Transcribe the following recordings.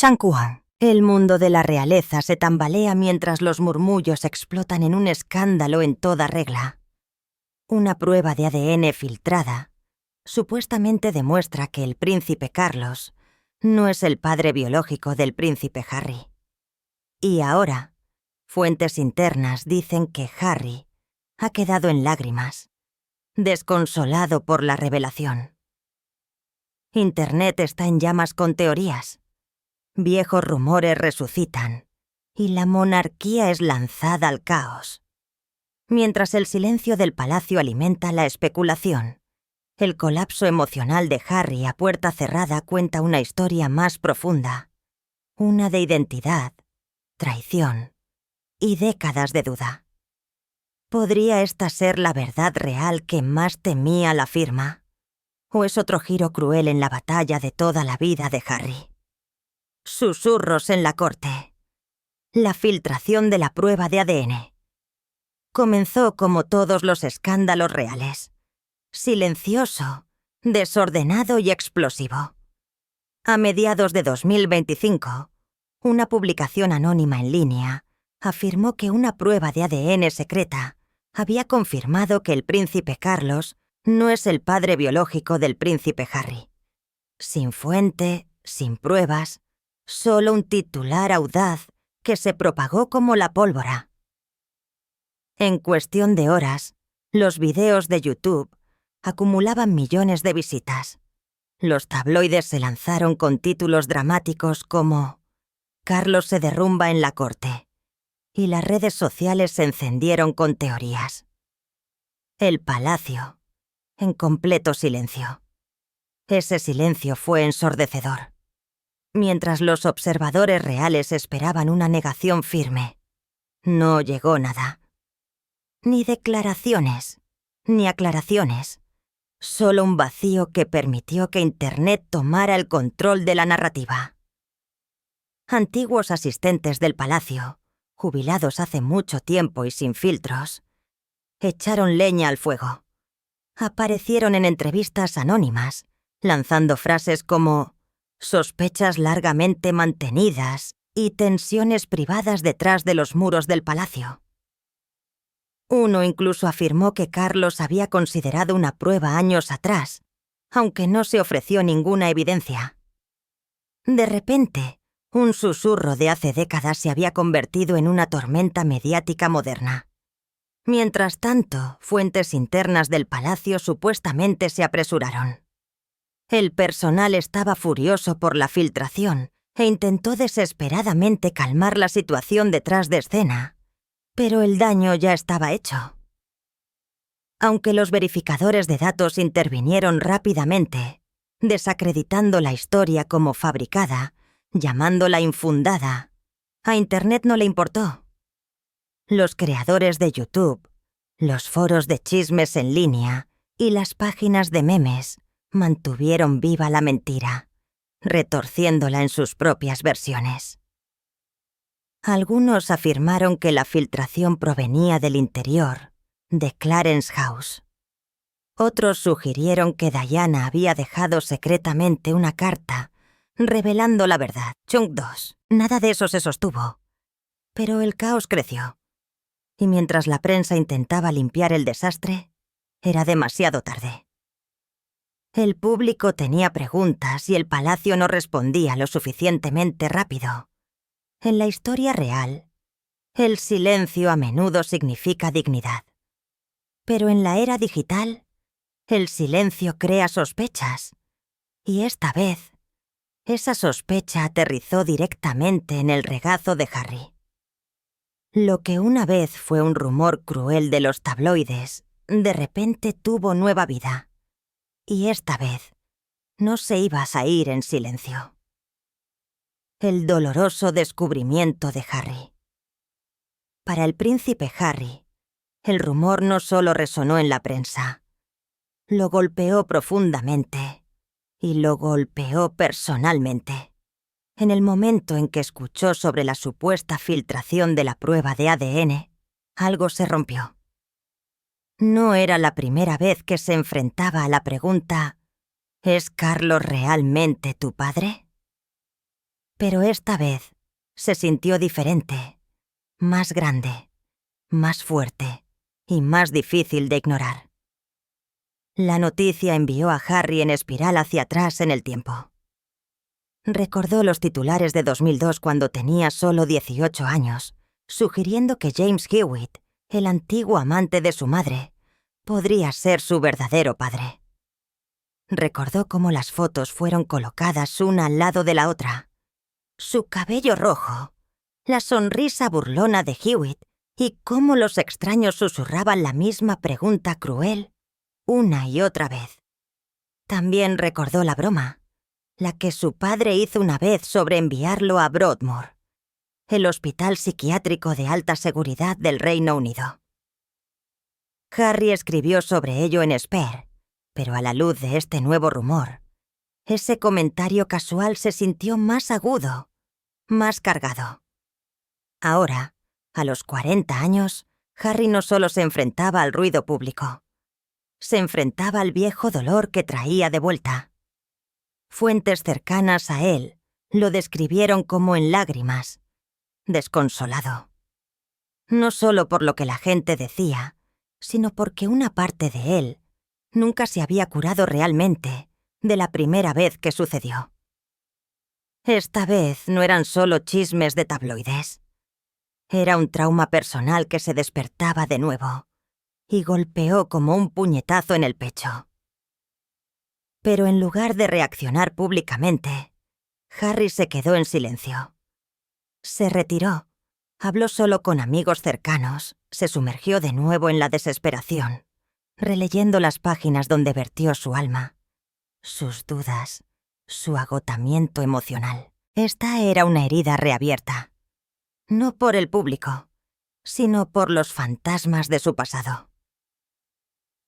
Chang'an. El mundo de la realeza se tambalea mientras los murmullos explotan en un escándalo en toda regla. Una prueba de ADN filtrada supuestamente demuestra que el príncipe Carlos no es el padre biológico del príncipe Harry. Y ahora, fuentes internas dicen que Harry ha quedado en lágrimas, desconsolado por la revelación. Internet está en llamas con teorías. Viejos rumores resucitan y la monarquía es lanzada al caos. Mientras el silencio del palacio alimenta la especulación, el colapso emocional de Harry a puerta cerrada cuenta una historia más profunda, una de identidad, traición y décadas de duda. ¿Podría esta ser la verdad real que más temía la firma? ¿O es otro giro cruel en la batalla de toda la vida de Harry? Susurros en la corte. La filtración de la prueba de ADN. Comenzó como todos los escándalos reales. Silencioso, desordenado y explosivo. A mediados de 2025, una publicación anónima en línea afirmó que una prueba de ADN secreta había confirmado que el príncipe Carlos no es el padre biológico del príncipe Harry. Sin fuente, sin pruebas, solo un titular audaz que se propagó como la pólvora. En cuestión de horas, los videos de YouTube acumulaban millones de visitas. Los tabloides se lanzaron con títulos dramáticos como «Carlos se derrumba en la corte», y las redes sociales se encendieron con teorías. El palacio, en completo silencio. Ese silencio fue ensordecedor. Mientras los observadores reales esperaban una negación firme, no llegó nada. Ni declaraciones, ni aclaraciones. Solo un vacío que permitió que Internet tomara el control de la narrativa. Antiguos asistentes del palacio, jubilados hace mucho tiempo y sin filtros, echaron leña al fuego. Aparecieron en entrevistas anónimas, lanzando frases como sospechas largamente mantenidas y tensiones privadas detrás de los muros del palacio. Uno incluso afirmó que Carlos había considerado una prueba años atrás, aunque no se ofreció ninguna evidencia. De repente, un susurro de hace décadas se había convertido en una tormenta mediática moderna. Mientras tanto, fuentes internas del palacio supuestamente se apresuraron. El personal estaba furioso por la filtración e intentó desesperadamente calmar la situación detrás de escena, pero el daño ya estaba hecho. Aunque los verificadores de datos intervinieron rápidamente, desacreditando la historia como fabricada, llamándola infundada, a Internet no le importó. Los creadores de YouTube, los foros de chismes en línea y las páginas de memes mantuvieron viva la mentira, retorciéndola en sus propias versiones. Algunos afirmaron que la filtración provenía del interior, de Clarence House. Otros sugirieron que Diana había dejado secretamente una carta revelando la verdad. Chung 2. Nada de eso se sostuvo. Pero el caos creció. Y mientras la prensa intentaba limpiar el desastre, era demasiado tarde. El público tenía preguntas y el palacio no respondía lo suficientemente rápido. En la historia real, el silencio a menudo significa dignidad. Pero en la era digital, el silencio crea sospechas. Y esta vez, esa sospecha aterrizó directamente en el regazo de Harry. Lo que una vez fue un rumor cruel de los tabloides, de repente tuvo nueva vida. Y esta vez, no se iba a ir en silencio. El doloroso descubrimiento de Harry. Para el príncipe Harry, el rumor no solo resonó en la prensa, lo golpeó profundamente y lo golpeó personalmente. En el momento en que escuchó sobre la supuesta filtración de la prueba de ADN, algo se rompió. No era la primera vez que se enfrentaba a la pregunta ¿es Carlos realmente tu padre? Pero esta vez se sintió diferente, más grande, más fuerte y más difícil de ignorar. La noticia envió a Harry en espiral hacia atrás en el tiempo. Recordó los titulares de 2002 cuando tenía solo 18 años, sugiriendo que James Hewitt, el antiguo amante de su madre, podría ser su verdadero padre. Recordó cómo las fotos fueron colocadas una al lado de la otra. Su cabello rojo, la sonrisa burlona de Hewitt y cómo los extraños susurraban la misma pregunta cruel una y otra vez. También recordó la broma, la que su padre hizo una vez sobre enviarlo a Broadmoor, el hospital psiquiátrico de alta seguridad del Reino Unido. Harry escribió sobre ello en Spare, pero a la luz de este nuevo rumor, ese comentario casual se sintió más agudo, más cargado. Ahora, a los 40 años, Harry no solo se enfrentaba al ruido público, se enfrentaba al viejo dolor que traía de vuelta. Fuentes cercanas a él lo describieron como en lágrimas, desconsolado. No solo por lo que la gente decía, sino porque una parte de él nunca se había curado realmente de la primera vez que sucedió. Esta vez no eran solo chismes de tabloides. Era un trauma personal que se despertaba de nuevo y golpeó como un puñetazo en el pecho. Pero en lugar de reaccionar públicamente, Harry se quedó en silencio. Se retiró, habló solo con amigos cercanos, se sumergió de nuevo en la desesperación, releyendo las páginas donde vertió su alma, sus dudas, su agotamiento emocional. Esta era una herida reabierta, no por el público, sino por los fantasmas de su pasado.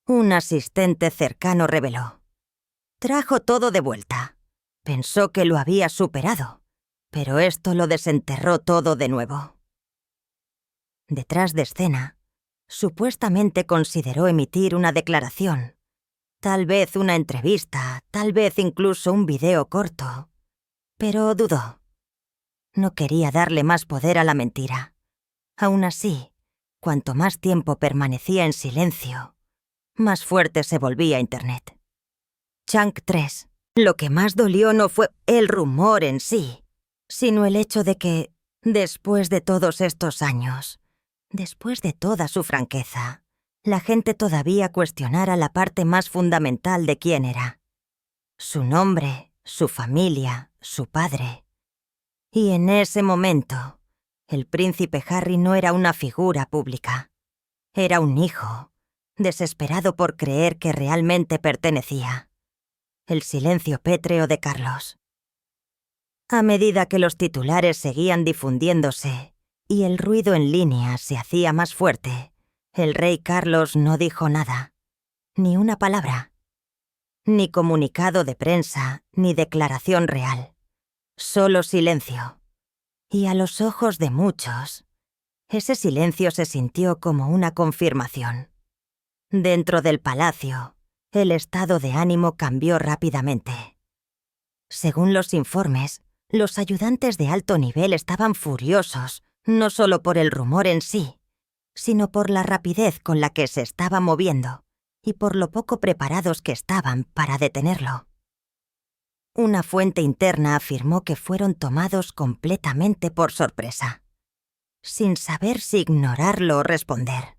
Un asistente cercano reveló: trajo todo de vuelta. Pensó que lo había superado, pero esto lo desenterró todo de nuevo. Detrás de escena, supuestamente consideró emitir una declaración, tal vez una entrevista, tal vez incluso un video corto, pero dudó. No quería darle más poder a la mentira. Aún así, cuanto más tiempo permanecía en silencio, más fuerte se volvía Internet. Chunk 3. Lo que más dolió no fue el rumor en sí, sino el hecho de que, después de todos estos años, después de toda su franqueza, la gente todavía cuestionara la parte más fundamental de quién era. Su nombre, su familia, su padre. Y en ese momento, el príncipe Harry no era una figura pública. Era un hijo, desesperado por creer que realmente pertenecía. El silencio pétreo de Carlos. A medida que los titulares seguían difundiéndose y el ruido en línea se hacía más fuerte, el rey Carlos no dijo nada, ni una palabra, ni comunicado de prensa, ni declaración real. Solo silencio. Y a los ojos de muchos, ese silencio se sintió como una confirmación. Dentro del palacio, el estado de ánimo cambió rápidamente. Según los informes, los ayudantes de alto nivel estaban furiosos, no solo por el rumor en sí, sino por la rapidez con la que se estaba moviendo y por lo poco preparados que estaban para detenerlo. Una fuente interna afirmó que fueron tomados completamente por sorpresa, sin saber si ignorarlo o responder.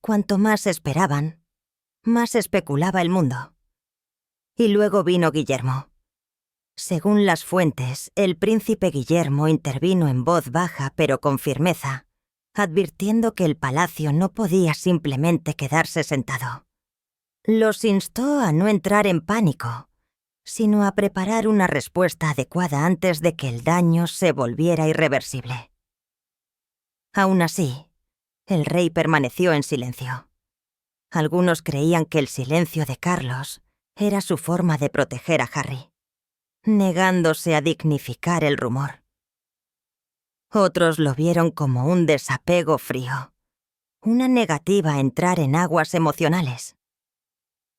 Cuanto más esperaban, más especulaba el mundo. Y luego vino Guillermo. Según las fuentes, el príncipe Guillermo intervino en voz baja pero con firmeza, advirtiendo que el palacio no podía simplemente quedarse sentado. Los instó a no entrar en pánico, sino a preparar una respuesta adecuada antes de que el daño se volviera irreversible. Aún así, el rey permaneció en silencio. Algunos creían que el silencio de Carlos era su forma de proteger a Harry, negándose a dignificar el rumor. Otros lo vieron como un desapego frío, una negativa a entrar en aguas emocionales.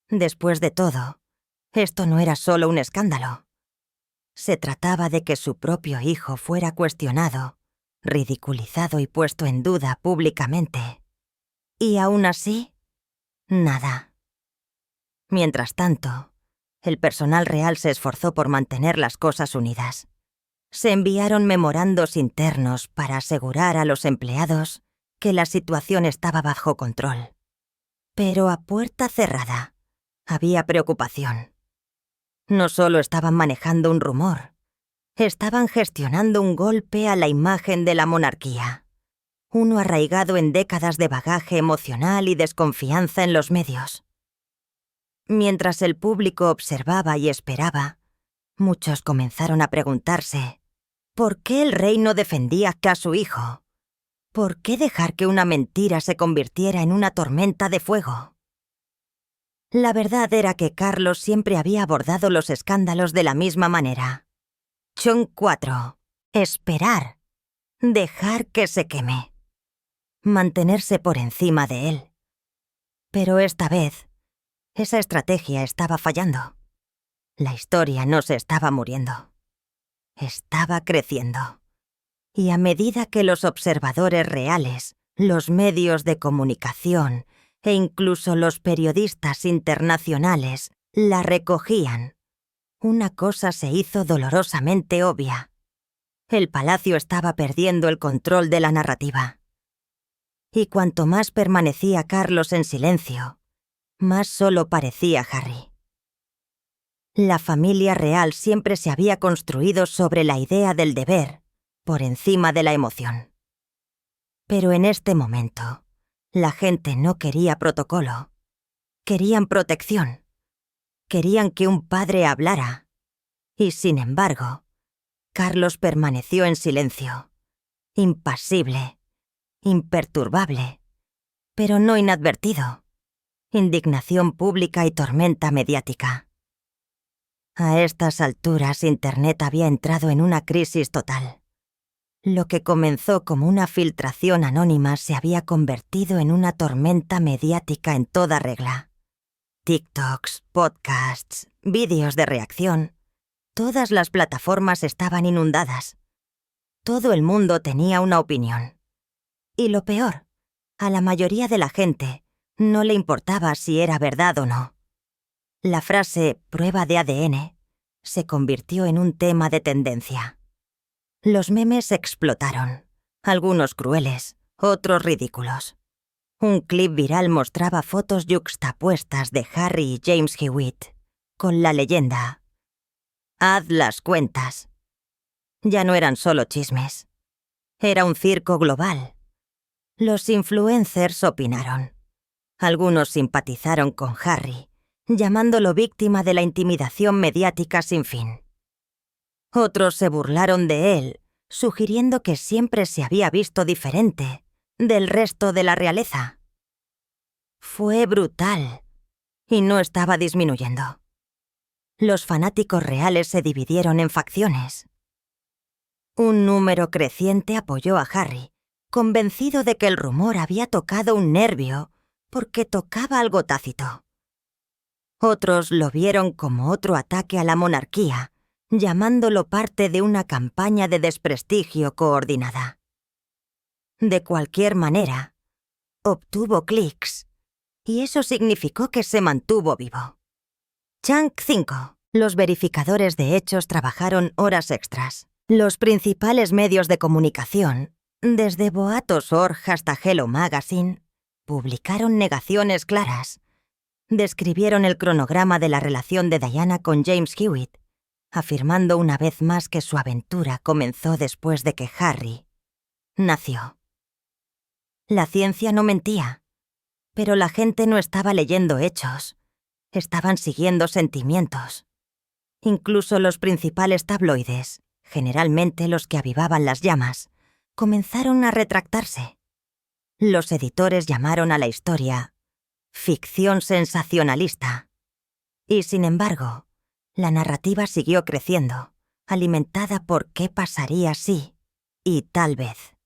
Después de todo, esto no era solo un escándalo. Se trataba de que su propio hijo fuera cuestionado, ridiculizado y puesto en duda públicamente. Y aún así, nada. Mientras tanto, el personal real se esforzó por mantener las cosas unidas. Se enviaron memorandos internos para asegurar a los empleados que la situación estaba bajo control. Pero a puerta cerrada, había preocupación. No solo estaban manejando un rumor, estaban gestionando un golpe a la imagen de la monarquía, uno arraigado en décadas de bagaje emocional y desconfianza en los medios. Mientras el público observaba y esperaba, muchos comenzaron a preguntarse ¿por qué el rey no defendía a su hijo? ¿Por qué dejar que una mentira se convirtiera en una tormenta de fuego? La verdad era que Carlos siempre había abordado los escándalos de la misma manera. Chon 4. Esperar. Dejar que se queme. Mantenerse por encima de él. Pero esta vez, esa estrategia estaba fallando. La historia no se estaba muriendo. Estaba creciendo. Y a medida que los observadores reales, los medios de comunicación e incluso los periodistas internacionales la recogían, una cosa se hizo dolorosamente obvia. El palacio estaba perdiendo el control de la narrativa. Y cuanto más permanecía Carlos en silencio, más solo parecía Harry. La familia real siempre se había construido sobre la idea del deber, por encima de la emoción. Pero en este momento, la gente no quería protocolo. Querían protección. Querían que un padre hablara. Y sin embargo, Carlos permaneció en silencio, impasible, imperturbable, pero no inadvertido. Indignación pública y tormenta mediática. A estas alturas, Internet había entrado en una crisis total. Lo que comenzó como una filtración anónima se había convertido en una tormenta mediática en toda regla. TikToks, podcasts, vídeos de reacción. Todas las plataformas estaban inundadas. Todo el mundo tenía una opinión. Y lo peor, a la mayoría de la gente no le importaba si era verdad o no. La frase «prueba de ADN» se convirtió en un tema de tendencia. Los memes explotaron, algunos crueles, otros ridículos. Un clip viral mostraba fotos yuxtapuestas de Harry y James Hewitt, con la leyenda «Haz las cuentas». Ya no eran solo chismes. Era un circo global. Los influencers opinaron. Algunos simpatizaron con Harry, llamándolo víctima de la intimidación mediática sin fin. Otros se burlaron de él, sugiriendo que siempre se había visto diferente del resto de la realeza. Fue brutal, y no estaba disminuyendo. Los fanáticos reales se dividieron en facciones. Un número creciente apoyó a Harry, convencido de que el rumor había tocado un nervio porque tocaba algo tácito. Otros lo vieron como otro ataque a la monarquía, llamándolo parte de una campaña de desprestigio coordinada. De cualquier manera, obtuvo clics, y eso significó que se mantuvo vivo. Chunk 5. Los verificadores de hechos trabajaron horas extras. Los principales medios de comunicación, desde Boatos.org hasta Hello Magazine, publicaron negaciones claras. Describieron el cronograma de la relación de Diana con James Hewitt, afirmando una vez más que su aventura comenzó después de que Harry nació. La ciencia no mentía, pero la gente no estaba leyendo hechos, estaban siguiendo sentimientos. Incluso los principales tabloides, generalmente los que avivaban las llamas, comenzaron a retractarse. Los editores llamaron a la historia ficción sensacionalista. Y sin embargo, la narrativa siguió creciendo, alimentada por qué pasaría si y tal vez.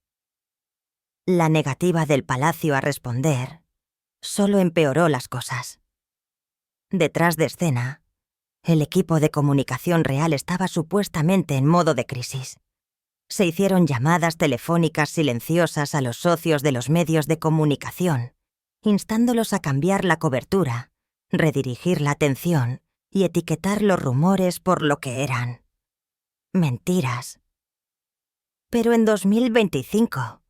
La negativa del palacio a responder solo empeoró las cosas. Detrás de escena, El equipo de comunicación real estaba supuestamente en modo de crisis. Se hicieron llamadas telefónicas silenciosas a los socios de los medios de comunicación, instándolos a cambiar la cobertura, redirigir la atención y etiquetar los rumores por lo que eran: mentiras. Pero en 2025,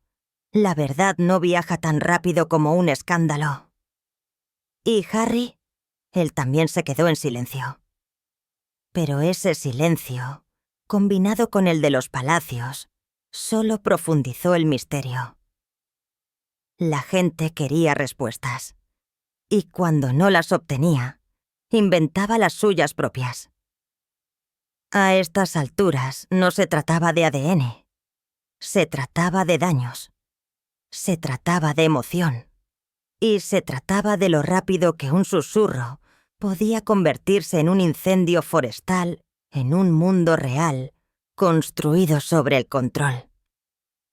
la verdad no viaja tan rápido como un escándalo. ¿Y Harry? Él también se quedó en silencio. Pero ese silencio, combinado con el de los palacios, solo profundizó el misterio. La gente quería respuestas, y cuando no las obtenía, inventaba las suyas propias. A estas alturas no se trataba de ADN, se trataba de daños, se trataba de emoción, y se trataba de lo rápido que un susurro podía convertirse en un incendio forestal en un mundo real construido sobre el control.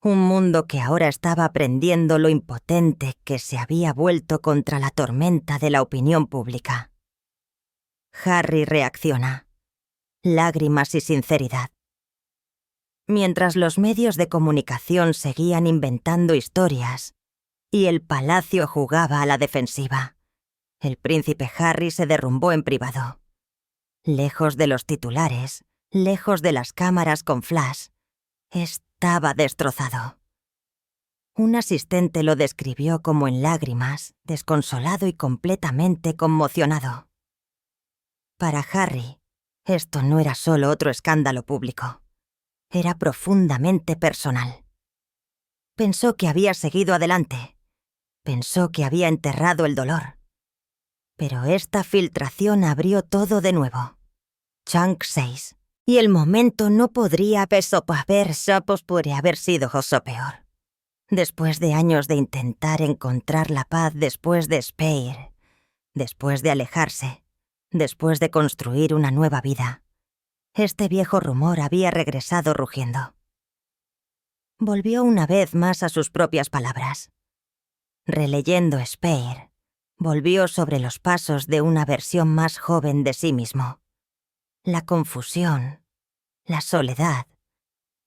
Un mundo que ahora estaba aprendiendo lo impotente que se había vuelto contra la tormenta de la opinión pública. Harry reacciona. Lágrimas y sinceridad. Mientras los medios de comunicación seguían inventando historias y el palacio jugaba a la defensiva, el príncipe Harry se derrumbó en privado. Lejos de los titulares, lejos de las cámaras con flash, estaba destrozado. Un asistente lo describió como en lágrimas, desconsolado y completamente conmocionado. Para Harry, esto no era solo otro escándalo público. Era profundamente personal. Pensó que había seguido adelante. Pensó que había enterrado el dolor. Pero esta filtración abrió todo de nuevo. Chunk 6. Y el momento no podría haber sido peor. Después de años de intentar encontrar la paz después de Speir, después de alejarse, después de construir una nueva vida, este viejo rumor había regresado rugiendo. Volvió una vez más a sus propias palabras. Releyendo Speir, volvió sobre los pasos de una versión más joven de sí mismo. La confusión, la soledad,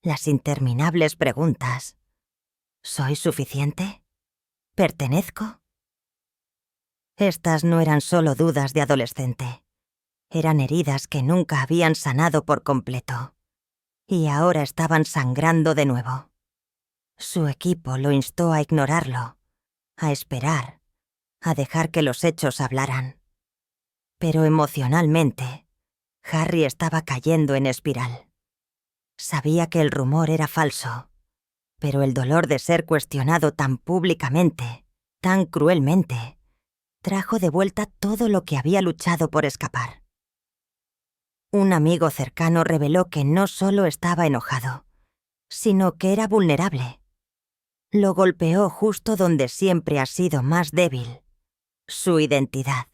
las interminables preguntas. ¿Soy suficiente? ¿Pertenezco? Estas no eran solo dudas de adolescente. Eran heridas que nunca habían sanado por completo. Y ahora estaban sangrando de nuevo. Su equipo lo instó a ignorarlo, a esperar, a dejar que los hechos hablaran. Pero emocionalmente, Harry estaba cayendo en espiral. Sabía que el rumor era falso, pero el dolor de ser cuestionado tan públicamente, tan cruelmente, trajo de vuelta todo lo que había luchado por escapar. Un amigo cercano reveló que no solo estaba enojado, sino que era vulnerable. Lo golpeó justo donde siempre ha sido más débil: su identidad.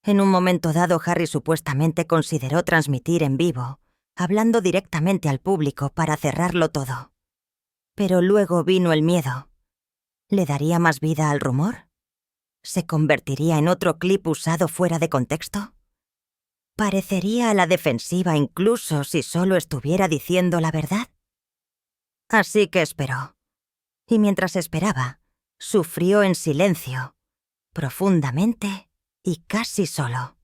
En un momento dado, Harry supuestamente consideró transmitir en vivo, hablando directamente al público para cerrarlo todo. Pero luego vino el miedo. ¿Le daría más vida al rumor? ¿Se convertiría en otro clip usado fuera de contexto? ¿Parecería a la defensiva incluso si solo estuviera diciendo la verdad? Así que esperó. Y mientras esperaba, sufrió en silencio, profundamente y casi solo.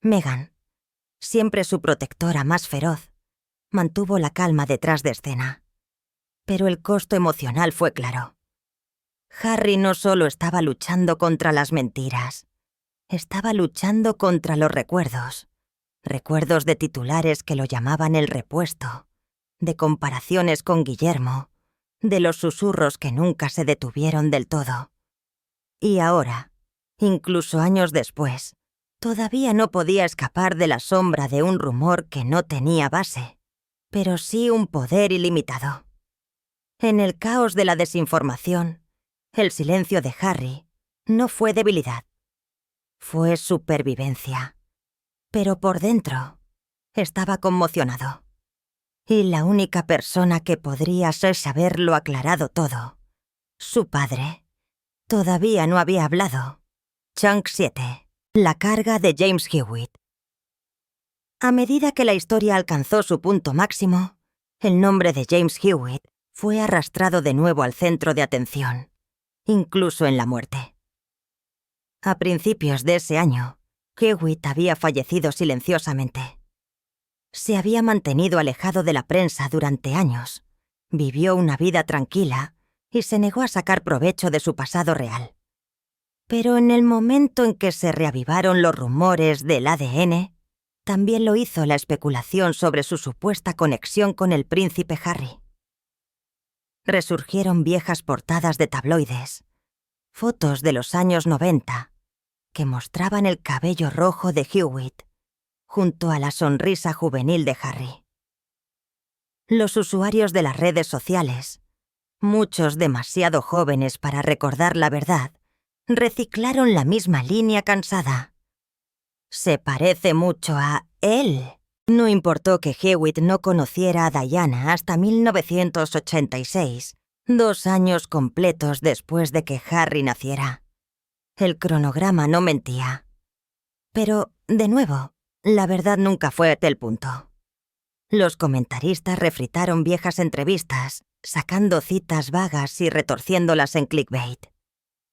Meghan, siempre su protectora más feroz, mantuvo la calma detrás de escena. Pero el costo emocional fue claro. Harry no solo estaba luchando contra las mentiras, estaba luchando contra los recuerdos. Recuerdos de titulares que lo llamaban el repuesto, de comparaciones con Guillermo, de los susurros que nunca se detuvieron del todo. Y ahora, incluso años después, todavía no podía escapar de la sombra de un rumor que no tenía base, pero sí un poder ilimitado. En el caos de la desinformación, el silencio de Harry no fue debilidad, fue supervivencia. Pero por dentro estaba conmocionado. Y la única persona que podría haberlo aclarado todo, su padre, todavía no había hablado. Chunk 7. La carga de James Hewitt. A medida que la historia alcanzó su punto máximo, el nombre de James Hewitt fue arrastrado de nuevo al centro de atención, incluso en la muerte. A principios de ese año, Hewitt había fallecido silenciosamente. Se había mantenido alejado de la prensa durante años, vivió una vida tranquila y se negó a sacar provecho de su pasado real. Pero en el momento en que se reavivaron los rumores del ADN, también lo hizo la especulación sobre su supuesta conexión con el príncipe Harry. Resurgieron viejas portadas de tabloides, fotos de los años 90, que mostraban el cabello rojo de Hewitt junto a la sonrisa juvenil de Harry. Los usuarios de las redes sociales, muchos demasiado jóvenes para recordar la verdad, reciclaron la misma línea cansada. Se parece mucho a él. No importó que Hewitt no conociera a Diana hasta 1986, 2 años completos después de que Harry naciera. El cronograma no mentía. Pero, de nuevo, la verdad nunca fue a tal punto. Los comentaristas refritaron viejas entrevistas, sacando citas vagas y retorciéndolas en clickbait.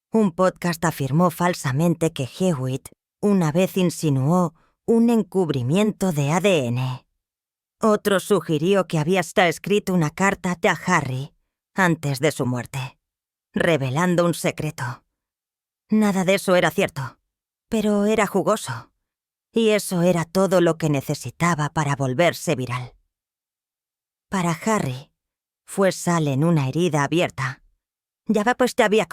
Un podcast afirmó falsamente que Hewitt una vez insinuó un encubrimiento de ADN. Otro sugirió que había hasta escrito una carta a Harry antes de su muerte, revelando un secreto. Nada de eso era cierto, pero era jugoso, y eso era todo lo que necesitaba para volverse viral. Para Harry, fue sal en una herida abierta. Ya va pues te había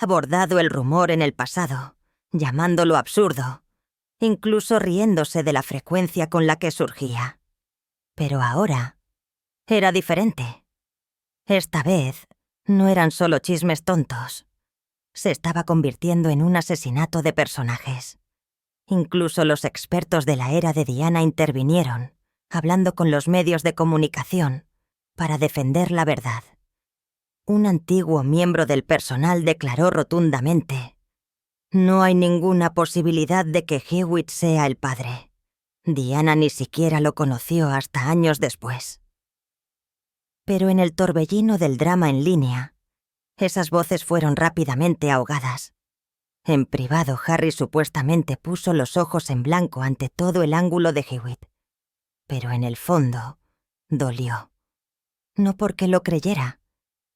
abordado el rumor en el pasado, llamándolo absurdo, incluso riéndose de la frecuencia con la que surgía. Pero ahora era diferente. Esta vez no eran solo chismes tontos. Se estaba convirtiendo en un asesinato de personajes. Incluso los expertos de la era de Diana intervinieron, hablando con los medios de comunicación, para defender la verdad. Un antiguo miembro del personal declaró rotundamente: «No hay ninguna posibilidad de que Hewitt sea el padre. Diana ni siquiera lo conoció hasta años después». Pero en el torbellino del drama en línea, esas voces fueron rápidamente ahogadas. En privado, Harry supuestamente puso los ojos en blanco ante todo el ángulo de Hewitt. Pero en el fondo, dolió. No porque lo creyera,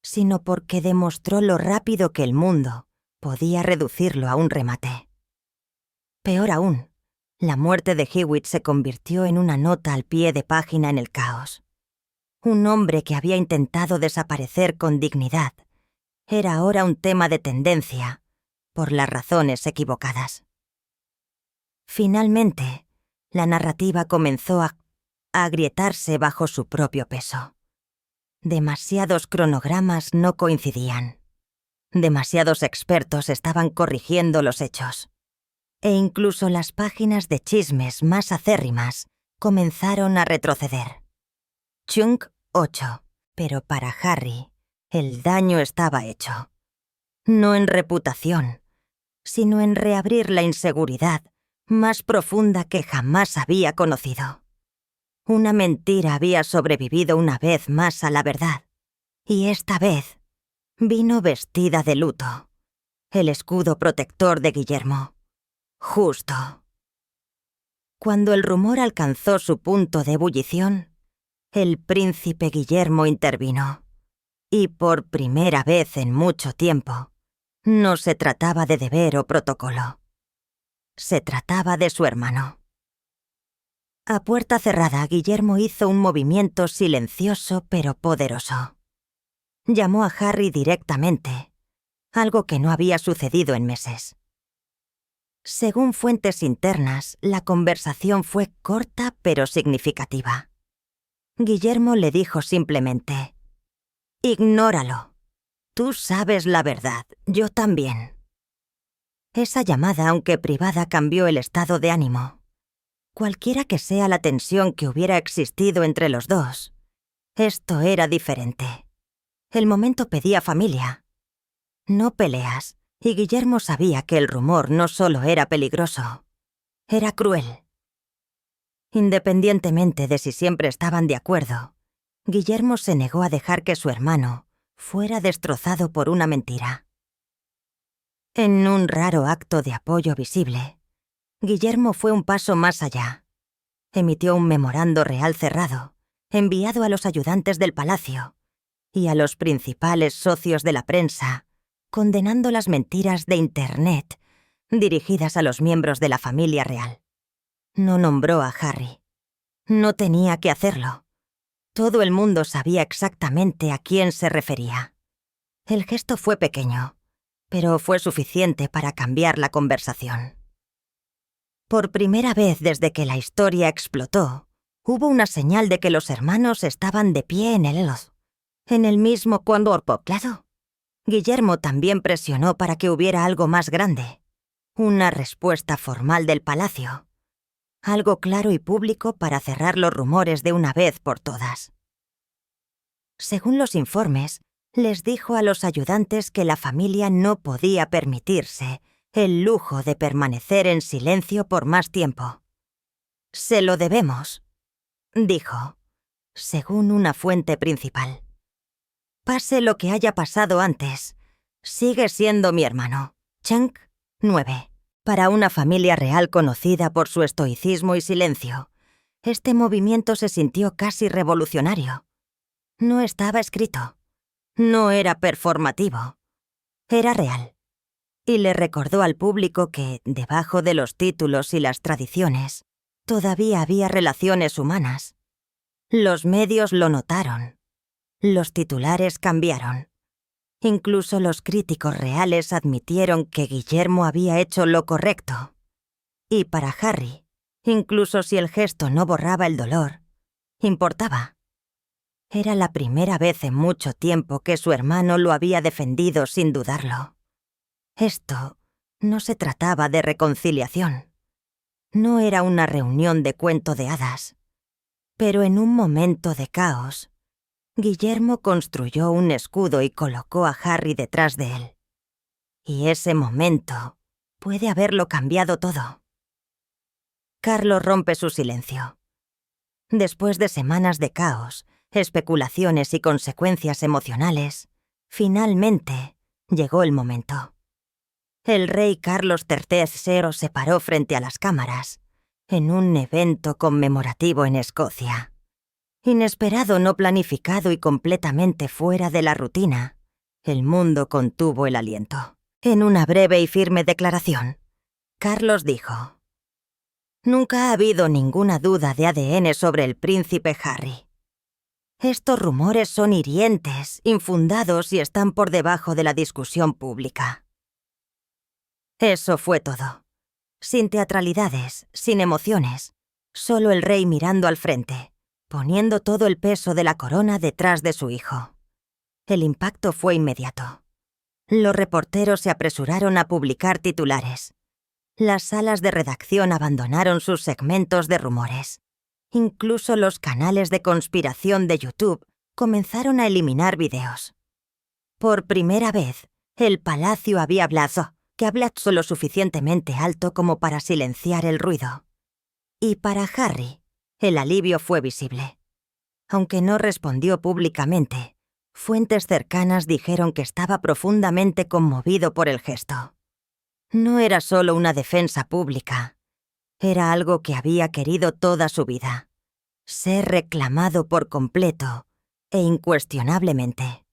sino porque demostró lo rápido que el mundo podía reducirlo a un remate. Peor aún, la muerte de Hewitt se convirtió en una nota al pie de página en el caos. Un hombre que había intentado desaparecer con dignidad era ahora un tema de tendencia, por las razones equivocadas. Finalmente, la narrativa comenzó a agrietarse bajo su propio peso. Demasiados cronogramas no coincidían. Demasiados expertos estaban corrigiendo los hechos. E incluso las páginas de chismes más acérrimas comenzaron a retroceder. Chunk 8. Pero para Harry, el daño estaba hecho. No en reputación, sino en reabrir la inseguridad más profunda que jamás había conocido. Una mentira había sobrevivido una vez más a la verdad, y esta vez vino vestida de luto, el escudo protector de Guillermo. Justo. Cuando el rumor alcanzó su punto de ebullición, el príncipe Guillermo intervino, y por primera vez en mucho tiempo, no se trataba de deber o protocolo. Se trataba de su hermano. A puerta cerrada, Guillermo hizo un movimiento silencioso pero poderoso. Llamó a Harry directamente, algo que no había sucedido en meses. Según fuentes internas, la conversación fue corta pero significativa. Guillermo le dijo simplemente: «Ignóralo. Tú sabes la verdad, yo también». Esa llamada, aunque privada, cambió el estado de ánimo. Cualquiera que sea la tensión que hubiera existido entre los dos, esto era diferente. El momento pedía familia. No peleas, Y Guillermo sabía que el rumor no solo era peligroso, era cruel. Independientemente de si siempre estaban de acuerdo, Guillermo se negó a dejar que su hermano fuera destrozado por una mentira. En un raro acto de apoyo visible, Guillermo fue un paso más allá. Emitió un memorando real cerrado, enviado a los ayudantes del palacio y a los principales socios de la prensa, condenando las mentiras de Internet dirigidas a los miembros de la familia real. No nombró a Harry. No tenía que hacerlo. Todo el mundo sabía exactamente a quién se refería. El gesto fue pequeño, pero fue suficiente para cambiar la conversación. Por primera vez desde que la historia explotó, hubo una señal de que los hermanos estaban de pie en el mismo poblado. Guillermo también presionó para que hubiera algo más grande, una respuesta formal del palacio, algo claro y público para cerrar los rumores de una vez por todas. Según los informes, les dijo a los ayudantes que la familia no podía permitirse el lujo de permanecer en silencio por más tiempo. «Se lo debemos», dijo, según una fuente principal. «Pase lo que haya pasado antes, sigue siendo mi hermano». Chang 9. Para una familia real conocida por su estoicismo y silencio, este movimiento se sintió casi revolucionario. No estaba escrito. No era performativo. Era real. Y le recordó al público que, debajo de los títulos y las tradiciones, todavía había relaciones humanas. Los medios lo notaron. Los titulares cambiaron. Incluso los críticos reales admitieron que Guillermo había hecho lo correcto. Y para Harry, incluso si el gesto no borraba el dolor, importaba. Era la primera vez en mucho tiempo que su hermano lo había defendido sin dudarlo. Esto no se trataba de reconciliación. No era una reunión de cuento de hadas. Pero en un momento de caos, Guillermo construyó un escudo y colocó a Harry detrás de él. Y ese momento puede haberlo cambiado todo. Carlos rompe su silencio. Después de semanas de caos, especulaciones y consecuencias emocionales, finalmente llegó el momento. El rey Carlos III se paró frente a las cámaras, en un evento conmemorativo en Escocia. Inesperado, no planificado y completamente fuera de la rutina, el mundo contuvo el aliento. En una breve y firme declaración, Carlos dijo: «Nunca ha habido ninguna duda de ADN sobre el príncipe Harry. Estos rumores son hirientes, infundados y están por debajo de la discusión pública». Eso fue todo. Sin teatralidades, sin emociones, solo el rey mirando al frente, poniendo todo el peso de la corona detrás de su hijo. El impacto fue inmediato. Los reporteros se apresuraron a publicar titulares. Las salas de redacción abandonaron sus segmentos de rumores. Incluso los canales de conspiración de YouTube comenzaron a eliminar videos. Por primera vez, el palacio había hablado lo suficientemente alto como para silenciar el ruido. Y para Harry, el alivio fue visible. Aunque no respondió públicamente, fuentes cercanas dijeron que estaba profundamente conmovido por el gesto. No era solo una defensa pública, era algo que había querido toda su vida: ser reclamado por completo e incuestionablemente.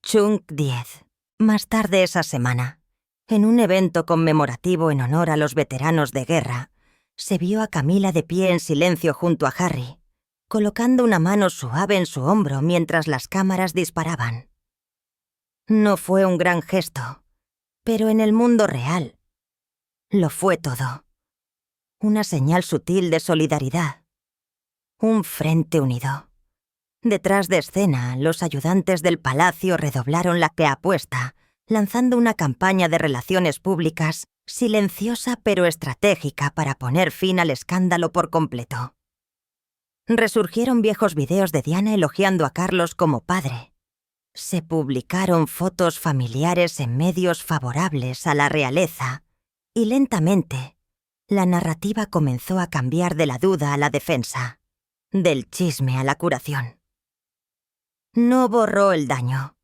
Chung 10. Más tarde esa semana, en un evento conmemorativo en honor a los veteranos de guerra, se vio a Camila de pie en silencio junto a Harry, colocando una mano suave en su hombro mientras las cámaras disparaban. No fue un gran gesto, pero en el mundo real lo fue todo. Una señal sutil de solidaridad. Un frente unido. Detrás de escena, los ayudantes del palacio redoblaron la apuesta, lanzando una campaña de relaciones públicas silenciosa pero estratégica para poner fin al escándalo por completo. Resurgieron viejos videos de Diana elogiando a Carlos como padre. Se publicaron fotos familiares en medios favorables a la realeza y lentamente la narrativa comenzó a cambiar de la duda a la defensa, del chisme a la curación. No borró el daño.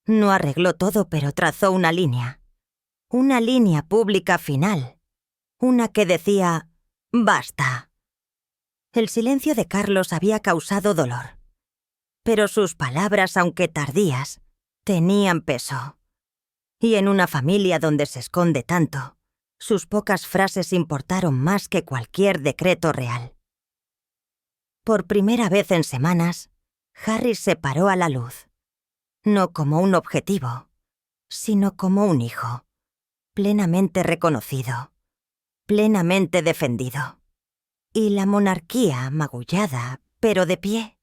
No arregló todo, pero trazó una línea pública final, una que decía «basta». El silencio de Carlos había causado dolor, pero sus palabras, aunque tardías, tenían peso. Y en una familia donde se esconde tanto, sus pocas frases importaron más que cualquier decreto real. Por primera vez en semanas, Harry se paró a la luz, no como un objetivo, sino como un hijo, plenamente reconocido, plenamente defendido. Y la monarquía, magullada, pero de pie,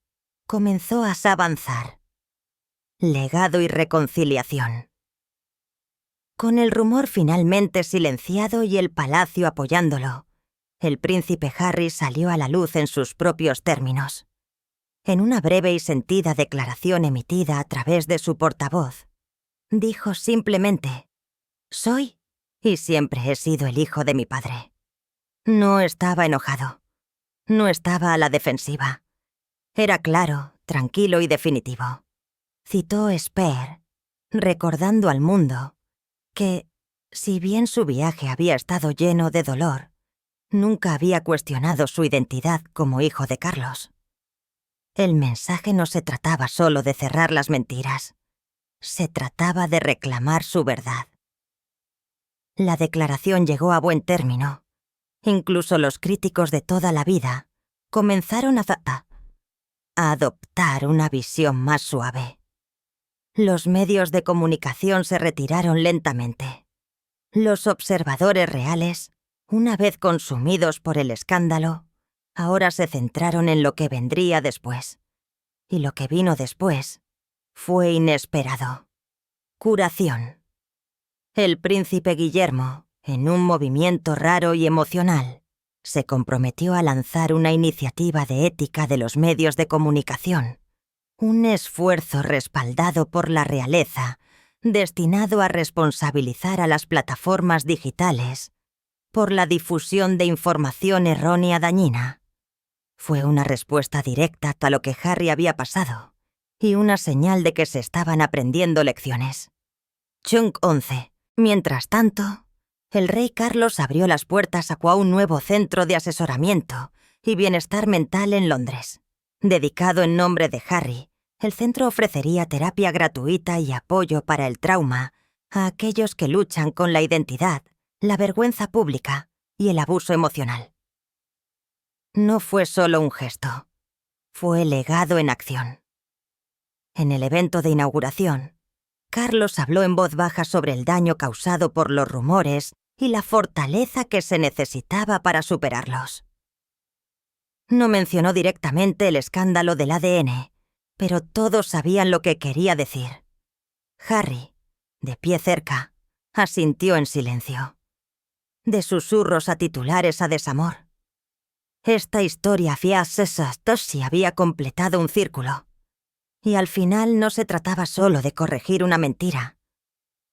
comenzó a avanzar. Legado y reconciliación. Con el rumor finalmente silenciado y el palacio apoyándolo, el príncipe Harry salió a la luz en sus propios términos. En una breve y sentida declaración emitida a través de su portavoz, dijo simplemente: «Soy y siempre he sido el hijo de mi padre». No estaba enojado. No estaba a la defensiva. Era claro, tranquilo y definitivo. Citó Speer, recordando al mundo que, si bien su viaje había estado lleno de dolor, nunca había cuestionado su identidad como hijo de Carlos. El mensaje no se trataba solo de cerrar las mentiras. Se trataba de reclamar su verdad. La declaración llegó a buen término. Incluso los críticos de toda la vida comenzaron a adoptar una visión más suave. Los medios de comunicación se retiraron lentamente. Los observadores reales, una vez consumidos por el escándalo, ahora se centraron en lo que vendría después. Y lo que vino después fue inesperado. Curación. El príncipe Guillermo, en un movimiento raro y emocional, se comprometió a lanzar una iniciativa de ética de los medios de comunicación, un esfuerzo respaldado por la realeza, destinado a responsabilizar a las plataformas digitales por la difusión de información errónea dañina. Fue una respuesta directa a lo que Harry había pasado y una señal de que se estaban aprendiendo lecciones. Chung 11. Mientras tanto, el rey Carlos abrió las puertas a un nuevo centro de asesoramiento y bienestar mental en Londres. Dedicado en nombre de Harry, el centro ofrecería terapia gratuita y apoyo para el trauma a aquellos que luchan con la identidad, la vergüenza pública y el abuso emocional. No fue solo un gesto, fue legado en acción. En el evento de inauguración, Carlos habló en voz baja sobre el daño causado por los rumores y la fortaleza que se necesitaba para superarlos. No mencionó directamente el escándalo del ADN, pero todos sabían lo que quería decir. Harry, de pie cerca, asintió en silencio. De susurros a titulares a desamor. Esta historia Tossi había completado un círculo. Y al final no se trataba solo de corregir una mentira.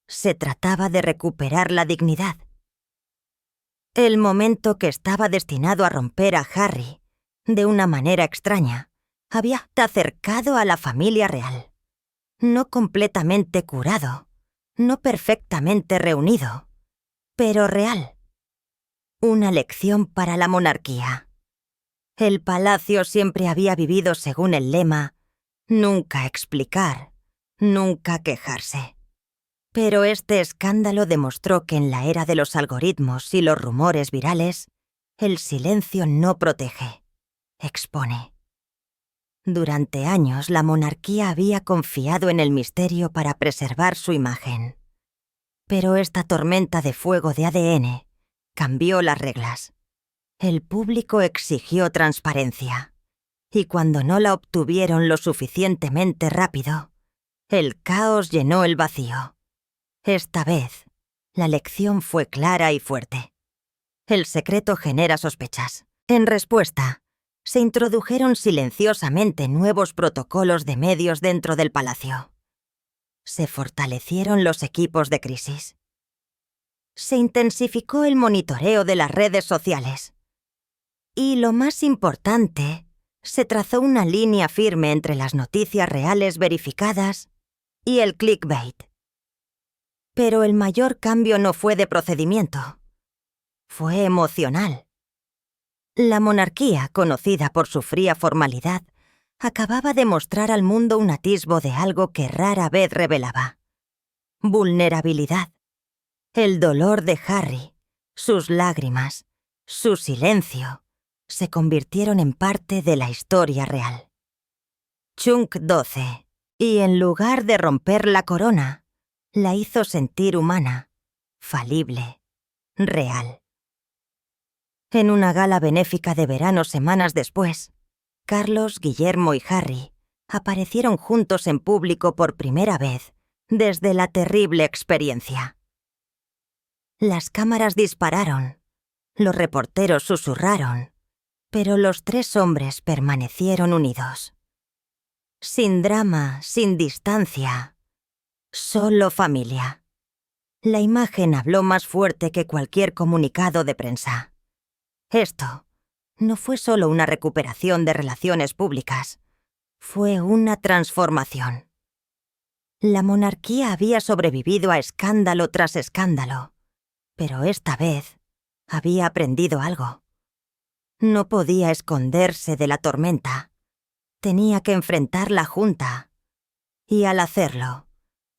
Se trataba de recuperar la dignidad. El momento que estaba destinado a romper a Harry, de una manera extraña, había acercado a la familia real. No completamente curado, no perfectamente reunido, pero real. Una lección para la monarquía. El palacio siempre había vivido según el lema «nunca explicar, nunca quejarse». Pero este escándalo demostró que en la era de los algoritmos y los rumores virales, el silencio no protege, expone. Durante años, la monarquía había confiado en el misterio para preservar su imagen. Pero esta tormenta de fuego de ADN cambió las reglas. El público exigió transparencia, y cuando no la obtuvieron lo suficientemente rápido, el caos llenó el vacío. Esta vez, la lección fue clara y fuerte. El secreto genera sospechas. En respuesta, se introdujeron silenciosamente nuevos protocolos de medios dentro del palacio. Se fortalecieron los equipos de crisis. Se intensificó el monitoreo de las redes sociales. Y lo más importante, se trazó una línea firme entre las noticias reales verificadas y el clickbait. Pero el mayor cambio no fue de procedimiento. Fue emocional. La monarquía, conocida por su fría formalidad, acababa de mostrar al mundo un atisbo de algo que rara vez revelaba. Vulnerabilidad. El dolor de Harry, sus lágrimas, su silencio, se convirtieron en parte de la historia real. Chunk XII, y en lugar de romper la corona, la hizo sentir humana, falible, real. En una gala benéfica de verano semanas después, Carlos, Guillermo y Harry aparecieron juntos en público por primera vez desde la terrible experiencia. Las cámaras dispararon, los reporteros susurraron, pero los tres hombres permanecieron unidos. Sin drama, sin distancia, solo familia. La imagen habló más fuerte que cualquier comunicado de prensa. Esto no fue solo una recuperación de relaciones públicas, fue una transformación. La monarquía había sobrevivido a escándalo tras escándalo, pero esta vez había aprendido algo. No podía esconderse de la tormenta. Tenía que enfrentarla junta. Y al hacerlo,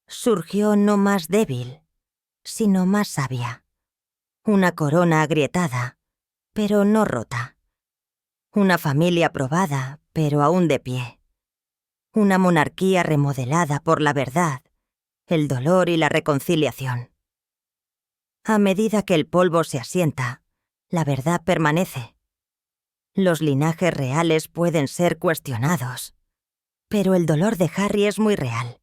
surgió no más débil, sino más sabia. Una corona agrietada, pero no rota. Una familia probada, pero aún de pie. Una monarquía remodelada por la verdad, el dolor y la reconciliación. A medida que el polvo se asienta, la verdad permanece. Los linajes reales pueden ser cuestionados, pero el dolor de Harry es muy real.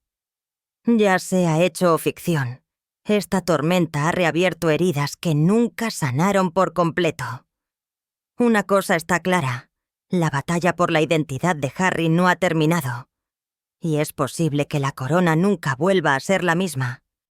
Ya sea hecho o ficción, esta tormenta ha reabierto heridas que nunca sanaron por completo. Una cosa está clara, la batalla por la identidad de Harry no ha terminado, y es posible que la corona nunca vuelva a ser la misma.